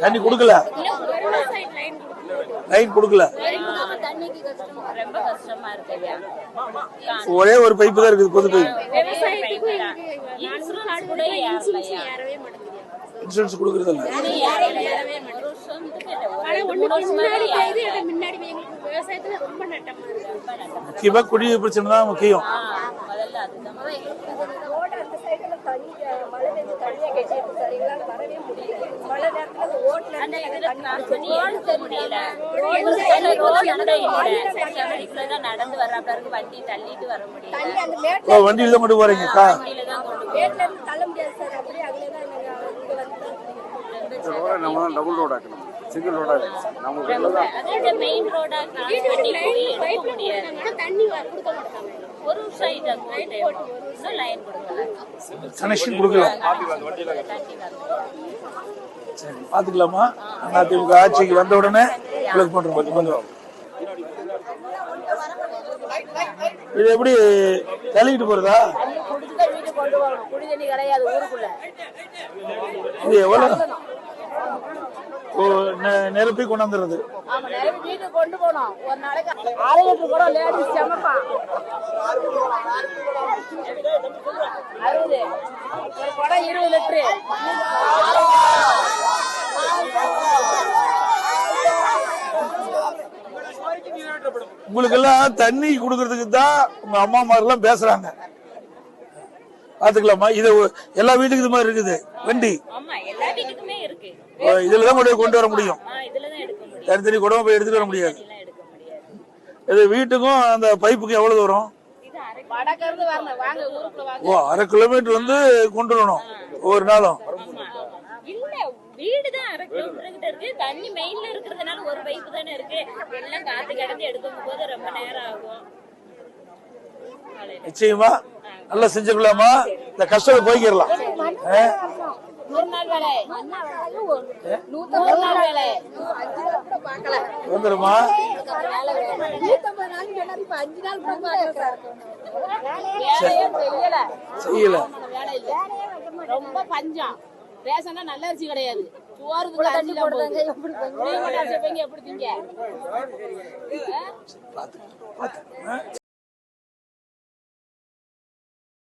தண்ணி கொடுக்கல, லைன் கொடுக்கல. ஒரே ஒரு பைப்பு தான் இருக்குது, பொது பைப். இன்சூரன்ஸ் கொடுக்கறது இல்ல. முக்கியமா குடிநீர் பிரச்சனை தான் முக்கியம். வண்டியில மட்டும் போறீங்கக்கா? டபுள் ரோட் ஆக்கணும், சிங்கிள் ரோடா மெயின் ரோடா கனெக்ஷன் கொடுக்கல. சரி, பாத்துக்கலாமா? அதிமுக ஆட்சிக்கு வந்த உடனே உங்களுக்கு பண்றோம். இது எப்படி தள்ளிட்டு போறதா? இது எவ்வளவு நிரப்பி கொண்டாந்துறது? கொண்டு போனோம் ஒரு நாளைக்கு 6 லிட்டர் கூட லேடிஸ் சமைப்பா. 60 ஒரு குடம் 20 லிட்டர். உங்களுக்கு எல்லாம் தண்ணி குடுக்கறதுக்கு தான் உங்க அம்மா மாதிரிலாம் பேசுறாங்க. பாத்துக்கலாமா? இது எல்லா வீட்டுக்கு இது மாதிரி இருக்குது வண்டி. இதுலதான் கொண்டு வர முடியும், தனித்தனி குடமா போய் எடுத்துட்டு வர முடியாது. இது வீட்டுக்கும் அந்த பைப்புக்கும் எவ்வளவு தூரம்? ஓ, 1/2 கிலோமீட்டர் வந்து கொண்டு வரணும் ஒவ்வொரு நாளும். வீடுதான் 1/2 கிலோமீட்டர் இருக்கு. தண்ணி மெயின்ல இருக்கிறதுனால ஒரு பைப்பு தானே இருக்கு. எல்லாம் காத்து கிடந்து எடுக்கும் போது ரொம்ப நேரம் ஆகும். நிச்சயமா நல்லா செஞ்சுக்கலாமா? இந்த கஷ்டம் போய்க்கிடலாம். வந்துருமா? செய்யல. ரொம்ப பஞ்சம். ரேஷனா நல்ல அரிசி கிடையாது. சோறு தண்ணி போடுறாங்க. எப்படி திங்க?